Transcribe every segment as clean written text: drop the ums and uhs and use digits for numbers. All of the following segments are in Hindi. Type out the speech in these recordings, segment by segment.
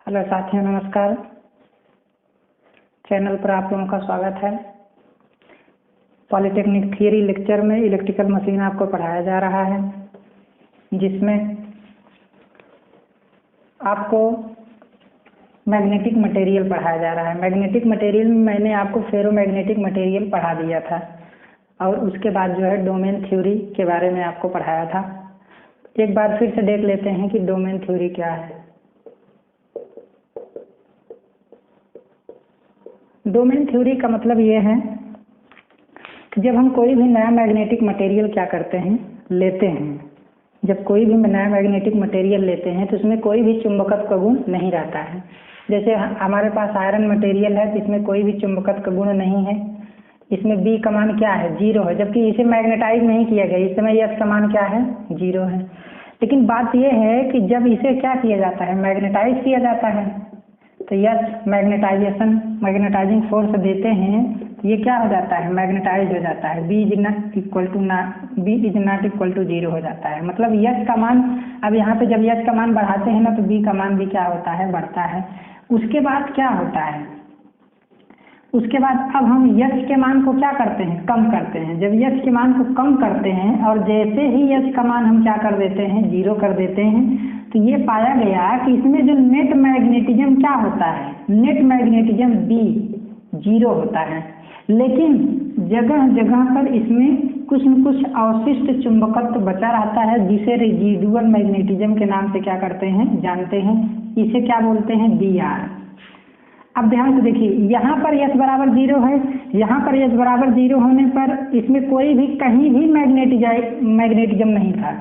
हेलो साथियों, नमस्कार। चैनल पर आप लोगों का स्वागत है। पॉलिटेक्निक थियरी लेक्चर में इलेक्ट्रिकल मशीन आपको पढ़ाया जा रहा है, जिसमें आपको मैग्नेटिक मटेरियल पढ़ाया जा रहा है। मैग्नेटिक मटेरियल में मैंने आपको फेरोमैग्नेटिक मटेरियल पढ़ा दिया था और उसके बाद जो है डोमेन थ्योरी के बारे में आपको पढ़ाया था। एक बार फिर से देख लेते हैं कि डोमेन थ्योरी क्या है। डोमेन थ्योरी का मतलब ये है कि जब हम कोई भी नया मैग्नेटिक मटेरियल क्या करते हैं, लेते हैं। जब कोई भी नया मैग्नेटिक मटेरियल लेते हैं तो उसमें कोई भी चुंबकत्व का गुण नहीं रहता है। जैसे हमारे पास आयरन मटेरियल है तो इसमें कोई भी चुंबकत्व का गुण नहीं है। इसमें बी का मान क्या है, 0 है, जबकि इसे मैग्नेटाइज नहीं किया गया। इस समय एस का मान क्या है, 0 है। लेकिन बात यह है कि जब इसे क्या किया जाता है, मैग्नेटाइज किया जाता है, तो यस मैग्नेटाइजिंग फोर्स देते हैं, ये क्या हो जाता है, मैग्नेटाइज हो जाता है। B is not equal to 0 हो जाता है। मतलब यस का मान, अब यहाँ पे जब यस का मान बढ़ाते हैं ना तो बी का मान भी क्या होता है, बढ़ता है। उसके बाद क्या होता है, उसके बाद अब हम यस के मान को क्या करते हैं, कम करते हैं। जब यस के मान को कम करते हैं और जैसे ही यस का मान हम क्या कर देते हैं, 0 कर देते हैं, तो ये पाया गया कि इसमें जो नेट मैग्नेटिज्म क्या होता है, नेट मैग्नेटिज्म बी 0 होता है। लेकिन जगह जगह पर इसमें कुछ न कुछ अवशिष्ट चुंबकत्व बचा रहता है, जिसे रेजिडुअल मैग्नेटिज्म के नाम से क्या करते हैं, जानते हैं। इसे क्या बोलते हैं, BR। अब ध्यान से देखिए, यहाँ पर यस बराबर 0 है, यहाँ पर यस बराबर 0 होने पर इसमें कोई भी कहीं भी मैग्नेटिज्म नहीं था।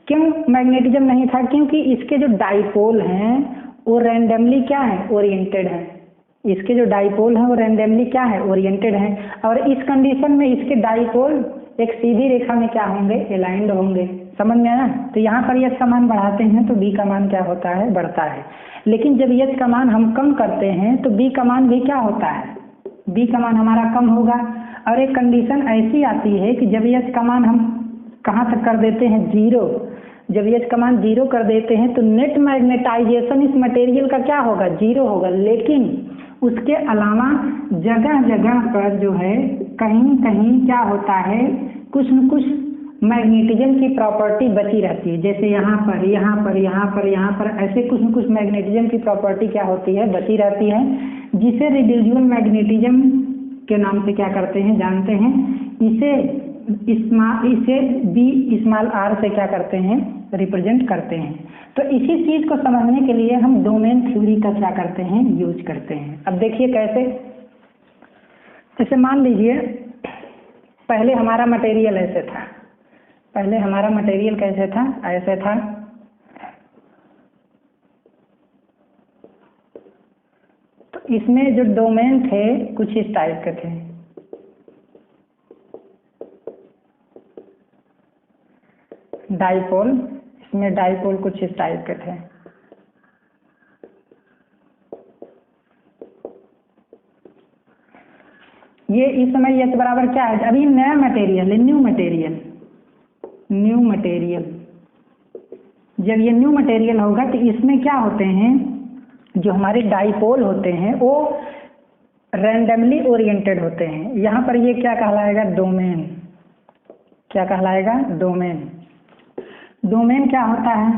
क्यों मैग्नेटिज्म नहीं था, क्योंकि इसके जो डाइपोल हैं वो रैंडमली क्या है, ओरिएंटेड है। इसके जो डाइपोल हैं वो रैंडमली क्या है, ओरिएंटेड है। और इस कंडीशन में इसके डाइपोल एक सीधी रेखा में क्या होंगे, अलाइंड होंगे। समझ में आया। तो यहाँ पर यस का मान बढ़ाते हैं तो बी का मान क्या होता है, बढ़ता है। लेकिन जब यस का मान हम कम करते हैं तो बी का मान भी क्या होता है, बी का मान हमारा कम होगा। और एक कंडीशन ऐसी आती है कि जब यस का मान हम कहाँ तक कर देते हैं, 0। जब यस का मान 0 कर देते हैं तो नेट मैग्नेटाइजेशन इस मटेरियल का क्या होगा, 0 होगा। लेकिन उसके अलावा जगह जगह पर जो है कहीं कहीं क्या होता है, कुछ न कुछ मैग्नेटिज्म की प्रॉपर्टी बची रहती है। जैसे यहाँ पर, यहाँ पर, यहाँ पर, यहाँ पर, ऐसे कुछ न कुछ मैग्नेटिज्म की प्रॉपर्टी क्या होती है, बची रहती है, जिसे रेसिडुअल मैग्नेटिज्म के नाम से क्या करते हैं, जानते हैं। इसे बी स्मॉल r से क्या करते हैं, रिप्रेजेंट करते हैं। तो इसी चीज को समझने के लिए हम डोमेन थ्योरी का क्या करते हैं, यूज करते हैं। अब देखिए कैसे। जैसे मान लीजिए पहले हमारा मटेरियल ऐसे था, पहले हमारा मटेरियल कैसे था, ऐसे था। तो इसमें जो डोमेन थे कुछ इस टाइप के थे। डाइपोल, इसमें डाइपोल कुछ इस टाइप के थे। ये इस समय यस बराबर क्या है, अभी नया मटेरियल है, न्यू मटेरियल। जब ये न्यू मटेरियल होगा तो इसमें क्या होते हैं, जो हमारे डाइपोल होते हैं वो रैंडमली ओरिएंटेड होते हैं। यहाँ पर ये क्या कहलाएगा, डोमेन। क्या कहलाएगा, डोमेन। डोमेन क्या होता है,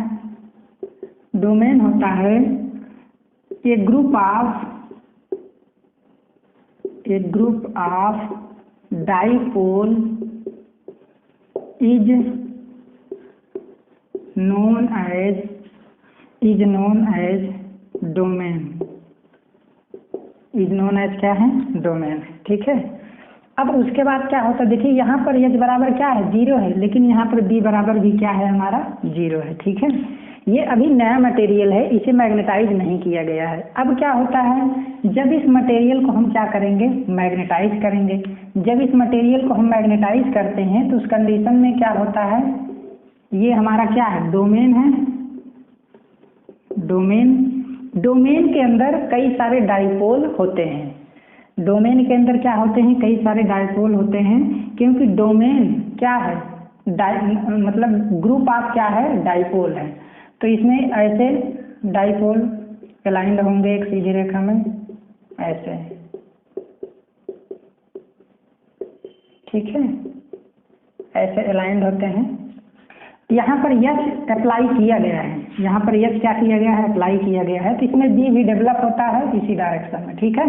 डोमेन होता है a group of dipole is known as domain. Is known as क्या है, डोमेन। ठीक है। अब उसके बाद क्या होता है, देखिए यहाँ पर यस बराबर क्या है, 0 है, लेकिन यहाँ पर बी बराबर भी क्या है, हमारा 0 है। ठीक है। ये अभी नया मटेरियल है, इसे मैग्नेटाइज नहीं किया गया है। अब क्या होता है, जब इस मटेरियल को हम क्या करेंगे, मैग्नेटाइज करेंगे। जब इस मटेरियल को हम मैग्नेटाइज करते हैं तो उस कंडीशन में क्या होता है, ये हमारा क्या है, डोमेन है। डोमेन के अंदर कई सारे डाइपोल होते हैं। डोमेन के अंदर क्या होते हैं, कई सारे डाइपोल होते हैं, क्योंकि डोमेन क्या है, मतलब ग्रुप ऑफ क्या है, डाइपोल है। तो इसमें ऐसे डाइपोल अलाइंड होंगे एक सीधी रेखा में ऐसे, ठीक है, ऐसे अलाइंड होते हैं। यहाँ पर यच अप्लाई किया गया है, यहाँ पर यच क्या किया गया है, अप्लाई किया गया है, तो इसमें बी भी डेवलप होता है इसी डायरेक्शन में, ठीक है।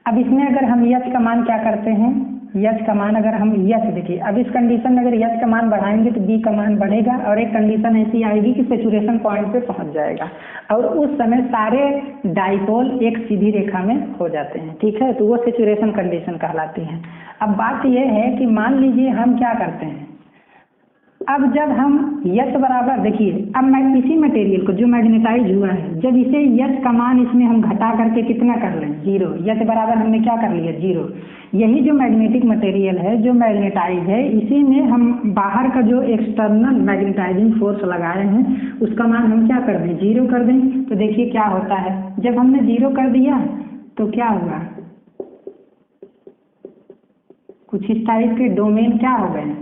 अब इसमें अगर हम यच का मान क्या करते हैं, यच का मान अगर हम यच देखिए, अब इस कंडीशन में अगर यच का मान बढ़ाएंगे तो बी का मान बढ़ेगा और एक कंडीशन ऐसी आएगी कि सैचुरेशन पॉइंट पे पहुंच जाएगा और उस समय सारे डाइपोल एक सीधी रेखा में हो जाते हैं, ठीक है, तो वो सैचुरेशन कंडीशन कहलाती है। अब बात यह है कि मान लीजिए हम क्या करते हैं, अब जब हम यच बराबर देखिए, अब मैं इसी मटेरियल को जो मैग्नेटाइज हुआ है, जब इसे यच का मान इसमें हम घटा करके कितना कर लें, 0, यच बराबर हमने क्या कर लिया 0। यही जो मैग्नेटिक मटेरियल है जो मैग्नेटाइज है, इसी में हम बाहर का जो एक्सटर्नल मैग्नेटाइजिंग फोर्स लगाए हैं उसका मान हम क्या कर दें 0 कर दें। तो देखिए क्या होता है, जब हमने 0 कर दिया तो क्या हुआ, कुछ इस टाइप के डोमेन क्या हो गए,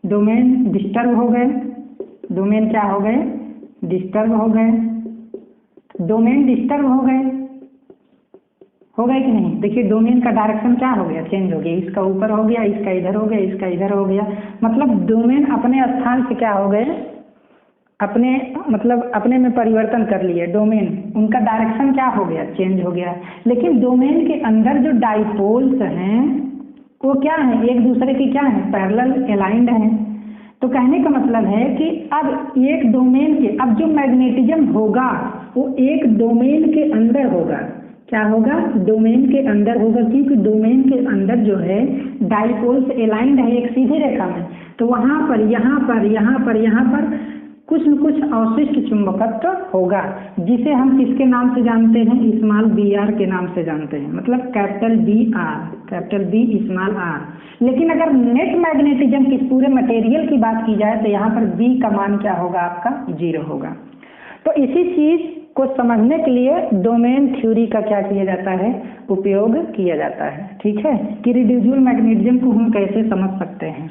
डोमेन डिस्टर्ब हो गए, डोमेन क्या हो गए, डिस्टर्ब हो गए, डोमेन डिस्टर्ब हो गए कि नहीं। देखिए डोमेन का डायरेक्शन क्या हो गया, चेंज हो गया, इसका ऊपर हो गया, इसका इधर हो गया, इसका इधर हो गया, मतलब डोमेन अपने स्थान से क्या हो गए, अपने मतलब अपने में परिवर्तन कर लिए, डोमेन उनका डायरेक्शन क्या हो गया, चेंज हो गया। लेकिन डोमेन के अंदर जो डाइपोल्स हैं वो क्या है, एक दूसरे की क्या है, पैरेलल अलाइंड है। तो कहने का मतलब है कि अब एक डोमेन के, अब जो मैग्नेटिज्म होगा वो एक डोमेन के अंदर होगा, क्या होगा, डोमेन के अंदर होगा, क्योंकि डोमेन के अंदर जो है डाइपोल्स अलाइंड है एक सीधी रेखा में, तो वहाँ पर यहाँ पर यहाँ पर यहाँ पर कुछ न कुछ अवशिष्ट चुंबकत्व होगा, जिसे हम किसके नाम से जानते हैं, स्मॉल बी आर के नाम से जानते हैं, मतलब capital B R, capital B small R. लेकिन अगर नेट मैग्नेटिज्म की पूरे मटेरियल की बात की जाए तो यहाँ पर बी का मान क्या होगा, आपका 0 होगा। तो इसी चीज को समझने के लिए डोमेन थ्योरी का क्या किया जाता है, उपयोग किया जाता है, ठीक है, कि रिड्यूसिबल मैग्नेटिज्म को हम कैसे समझ सकते हैं।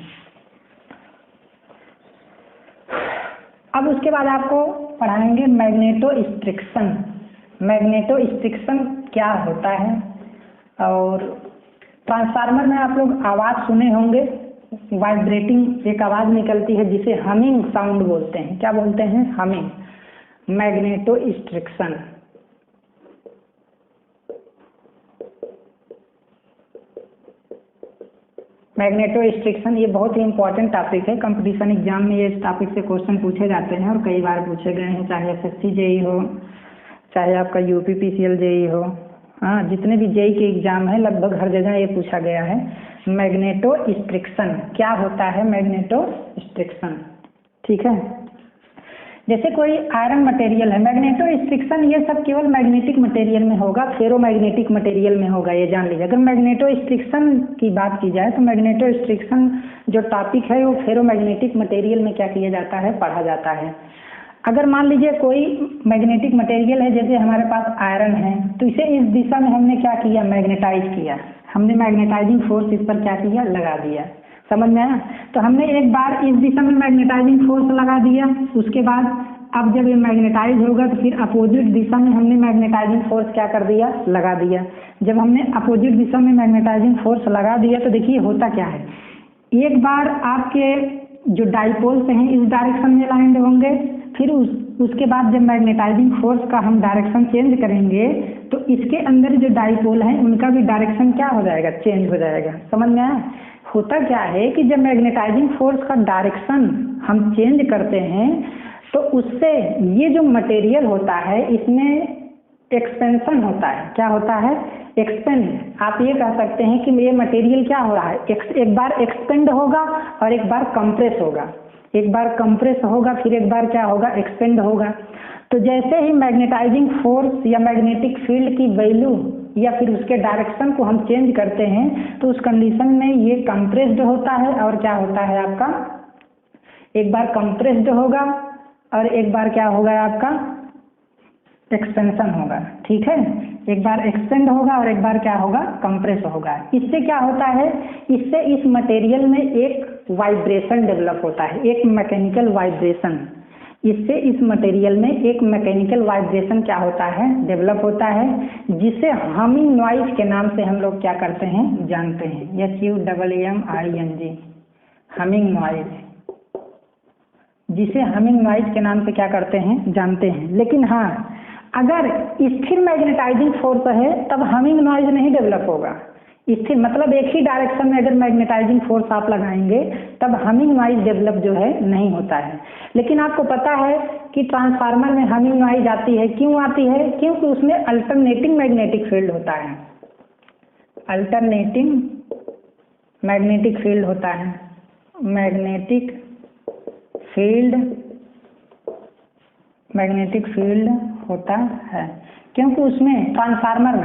अब उसके बाद आपको पढ़ाएंगे मैग्नेटोस्ट्रिक्शन। मैग्नेटोस्ट्रिक्शन क्या होता है, और ट्रांसफार्मर में आप लोग आवाज़ सुने होंगे, वाइब्रेटिंग एक आवाज़ निकलती है जिसे हमिंग साउंड बोलते हैं, क्या बोलते हैं, हमिंग। मैग्नेटोस्ट्रिक्शन, मैग्नेटोस्ट्रिक्शन ये बहुत ही इंपॉर्टेंट टॉपिक है, कंपटीशन एग्जाम में ये टॉपिक से क्वेश्चन पूछे जाते हैं और कई बार पूछे गए हैं, चाहे एसएससी जेई हो, चाहे आपका यूपी पीसीएल जेई हो, हाँ जितने भी जेई के एग्जाम है लगभग हर जगह ये पूछा गया है। मैग्नेटोस्ट्रिक्शन क्या होता है, मैग्नेटोस्ट्रिक्शन, ठीक है। जैसे कोई आयरन मटेरियल है, मैग्नेटोस्ट्रिक्शन ये सब केवल मैग्नेटिक मटेरियल में होगा, फेरोमैग्नेटिक मटेरियल में होगा, ये जान लीजिए। अगर मैग्नेटोस्ट्रिक्शन की बात की जाए तो मैग्नेटोस्ट्रिक्शन जो टॉपिक है वो फेरोमैग्नेटिक मटेरियल में क्या किया जाता है, पढ़ा जाता है। अगर मान लीजिए कोई मैग्नेटिक मटेरियल है, जैसे हमारे पास आयरन है, तो इसे इस दिशा में हमने क्या किया, मैग्नेटाइज किया, हमने मैग्नेटाइजिंग फोर्स इस पर क्या किया, लगा दिया, समझ में आया। तो हमने एक बार इस दिशा में मैग्नेटाइजिंग फोर्स लगा दिया, उसके बाद अब जब ये मैग्नेटाइज होगा तो फिर अपोजिट दिशा में हमने मैग्नेटाइजिंग फोर्स क्या कर दिया, लगा दिया। जब हमने अपोजिट दिशा में मैग्नेटाइजिंग फोर्स लगा दिया तो देखिए होता क्या है, एक बार आपके जो डाइपोल्स हैं इस डायरेक्शन में अलाइंड होंगे, फिर उसके बाद जब मैग्नेटाइजिंग फोर्स का हम डायरेक्शन चेंज करेंगे तो इसके अंदर जो डाइपोल हैं उनका भी डायरेक्शन क्या हो जाएगा, चेंज हो जाएगा, समझ में आया। होता क्या है कि जब मैग्नेटाइजिंग फोर्स का डायरेक्शन हम चेंज करते हैं तो उससे ये जो मटेरियल होता है इसमें एक्सपेंशन होता है, क्या होता है, एक्सपेंड। आप ये कह सकते हैं कि ये मटेरियल क्या हो रहा है, एक बार एक्सपेंड होगा और एक बार कंप्रेस होगा, एक बार कंप्रेस होगा फिर एक बार क्या होगा, एक्सपेंड होगा। तो जैसे ही मैग्नेटाइजिंग फोर्स या मैग्नेटिक फील्ड की वैल्यू या फिर उसके डायरेक्शन को हम चेंज करते हैं तो उस कंडीशन में ये कंप्रेस्ड होता है और क्या होता है आपका, एक बार कंप्रेस्ड होगा और एक बार क्या होगा आपका, एक्सपेंशन होगा, ठीक है, एक बार एक्सपेंड होगा और एक बार क्या होगा, कंप्रेस होगा। इससे क्या होता है, इससे इस मटेरियल में एक वाइब्रेशन डेवलप होता है, एक मैकेनिकल वाइब्रेशन। इससे इस मटेरियल में एक मैकेनिकल वाइब्रेशन क्या होता है, डेवलप होता है, जिसे हमिंग नॉइज के नाम से हम लोग क्या करते हैं, जानते हैं। HUMMING, हमिंग नॉइज, जिसे हमिंग नॉइज के नाम से क्या करते हैं, जानते हैं। लेकिन हाँ, अगर स्थिर मैग्नेटाइजिंग फोर्स है तब हमिंग नॉइज नहीं डेवलप होगा। स्थिर मतलब एक ही डायरेक्शन में अगर मैग्नेटाइजिंग फोर्स आप लगाएंगे तब हमिंग नॉइज डेवलप जो है नहीं होता है। लेकिन आपको पता है कि ट्रांसफार्मर में हमिंग नॉइज आती है, क्यों आती है? क्योंकि उसमें अल्टरनेटिंग मैग्नेटिक फील्ड होता है, अल्टरनेटिंग मैग्नेटिक फील्ड होता है, मैग्नेटिक फील्ड होता है। क्योंकि उसमें ट्रांसफार्मर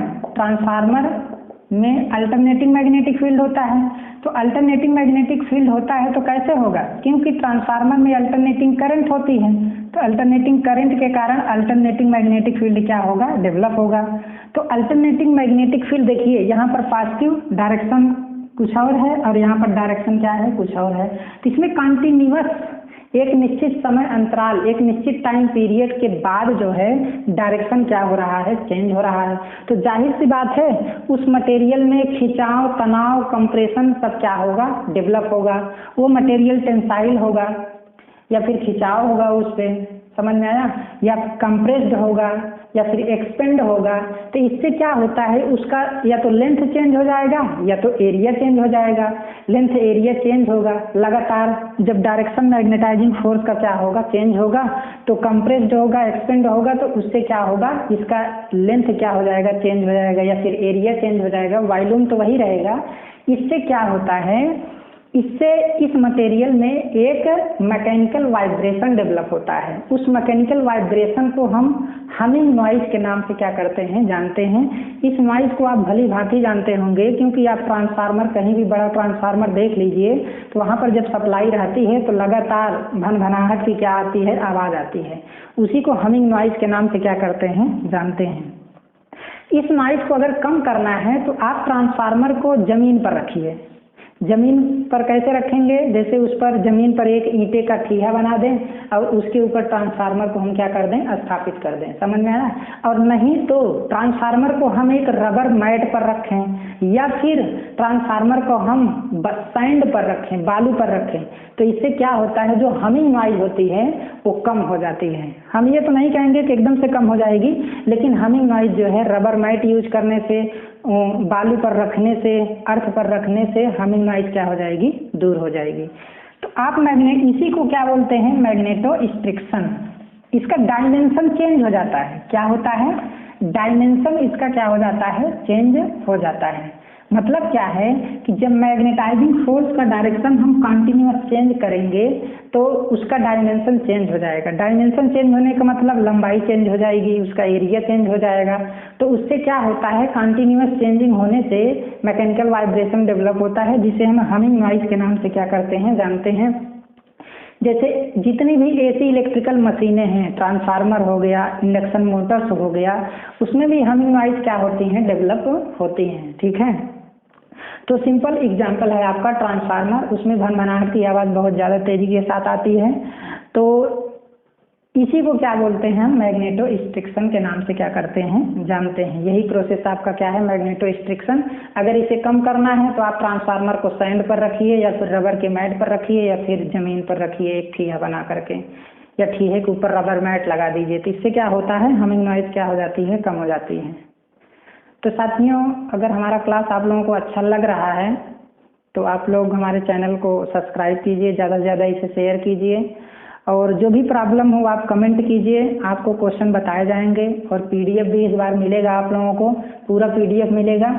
में अल्टरनेटिंग मैग्नेटिक फील्ड होता है। तो अल्टरनेटिंग मैग्नेटिक फील्ड होता है तो कैसे होगा? क्योंकि ट्रांसफार्मर में अल्टरनेटिंग करंट होती है, तो अल्टरनेटिंग करंट के कारण अल्टरनेटिंग मैग्नेटिक फील्ड क्या होगा, डेवलप होगा। तो अल्टरनेटिंग मैग्नेटिक फील्ड देखिए, यहाँ पर पॉजिटिव डायरेक्शन कुछ और है और यहाँ पर डायरेक्शन क्या है, कुछ और है। तो इसमें कंटिन्यूअस एक निश्चित समय अंतराल, एक निश्चित टाइम पीरियड के बाद जो है डायरेक्शन क्या हो रहा है, चेंज हो रहा है। तो जाहिर सी बात है उस मटेरियल में खिंचाव, तनाव, कंप्रेशन सब क्या होगा, डेवलप होगा। वो मटेरियल टेंसाइल होगा या फिर खिंचाव होगा उस पर, समझ में आया, या कंप्रेस्ड होगा या फिर एक्सपेंड होगा। तो इससे क्या होता है, उसका या तो लेंथ चेंज हो जाएगा या तो एरिया चेंज हो जाएगा। लेंथ एरिया चेंज होगा लगातार, जब डायरेक्शन मैग्नेटाइजिंग फोर्स का क्या होगा, चेंज होगा। तो कंप्रेस्ड होगा, एक्सपेंड होगा, तो उससे क्या होगा, इसका लेंथ क्या हो जाएगा, चेंज हो जाएगा या फिर एरिया चेंज हो जाएगा। वॉल्यूम तो वही रहेगा। इससे क्या होता है, इससे इस मटेरियल में एक मैकेनिकल वाइब्रेशन डेवलप होता है। उस मैकेनिकल वाइब्रेशन को हम हमिंग नॉइज के नाम से क्या करते हैं, जानते हैं। इस नॉइज को आप भली भांति जानते होंगे, क्योंकि आप ट्रांसफार्मर, कहीं भी बड़ा ट्रांसफार्मर देख लीजिए तो वहाँ पर जब सप्लाई रहती है तो लगातार भनभनाहट की क्या आती है, आवाज़ आती है। उसी को हमिंग नॉइज के नाम से क्या करते हैं, जानते हैं। इस नॉइज को अगर कम करना है तो आप ट्रांसफार्मर को जमीन पर रखिए। जमीन पर कैसे रखेंगे, जैसे उस पर जमीन पर एक ईंटे का ठीहा बना दें और उसके ऊपर ट्रांसफार्मर को हम क्या कर दें, स्थापित कर दें, समझ में आया। और नहीं तो ट्रांसफार्मर को हम एक रबर मैट पर रखें या फिर ट्रांसफार्मर को हम सैंड पर रखें, बालू पर रखें। तो इससे क्या होता है, जो हमिंग नॉइज होती है वो कम हो जाती है। हम ये तो नहीं कहेंगे कि एकदम से कम हो जाएगी, लेकिन हमिंग नॉइज जो है रबर मैट यूज करने से, बालू पर रखने से, अर्थ पर रखने से हमिंग नॉइज क्या हो जाएगी, दूर हो जाएगी। तो आप इसी को क्या बोलते हैं, मैग्नेटो स्ट्रिक्शन। इसका डायमेंशन चेंज हो जाता है। क्या होता है, डायमेंशन इसका क्या हो जाता है, चेंज हो जाता है। मतलब क्या है कि जब मैग्नेटाइजिंग फोर्स का डायरेक्शन हम कंटिन्यूअस चेंज करेंगे तो उसका डायमेंशन चेंज हो जाएगा। डायमेंशन चेंज होने का मतलब लंबाई चेंज हो जाएगी, उसका एरिया चेंज हो जाएगा। तो उससे क्या होता है, कंटिन्यूअस चेंजिंग होने से मैकेनिकल वाइब्रेशन डेवलप होता है, जिसे हम हमिंग नॉइज के नाम से क्या करते हैं, जानते हैं। जैसे जितनी भी एसी इलेक्ट्रिकल मशीनें हैं, ट्रांसफार्मर हो गया, इंडक्शन मोटर्स हो गया, उसमें भी हमिंग नॉइज क्या होती हैं, डेवलप होती हैं, ठीक है। तो सिंपल एग्जांपल है आपका ट्रांसफार्मर, उसमें भनभनाहट की आवाज़ बहुत ज़्यादा तेज़ी के साथ आती है। तो इसी को क्या बोलते हैं, हम मैग्नेटो स्ट्रिक्शन के नाम से क्या करते हैं, जानते हैं। यही प्रोसेस आपका क्या है, मैग्नेटो स्ट्रिक्शन। अगर इसे कम करना है तो आप ट्रांसफार्मर को सैंड पर रखिए या फिर रबर के मैट पर रखिए या फिर ज़मीन पर रखिए एक ठीहा बना करके, या ठीहे के ऊपर रबर मैट लगा दीजिए। तो इससे क्या होता है, हमिंग नॉइज क्या हो जाती है, कम हो जाती है। तो साथियों, अगर हमारा क्लास आप लोगों को अच्छा लग रहा है तो आप लोग हमारे चैनल को सब्सक्राइब कीजिए, ज़्यादा से ज़्यादा इसे शेयर कीजिए, और जो भी प्रॉब्लम हो आप कमेंट कीजिए, आपको क्वेश्चन बताए जाएंगे। और PDF भी इस बार मिलेगा आप लोगों को, पूरा PDF मिलेगा।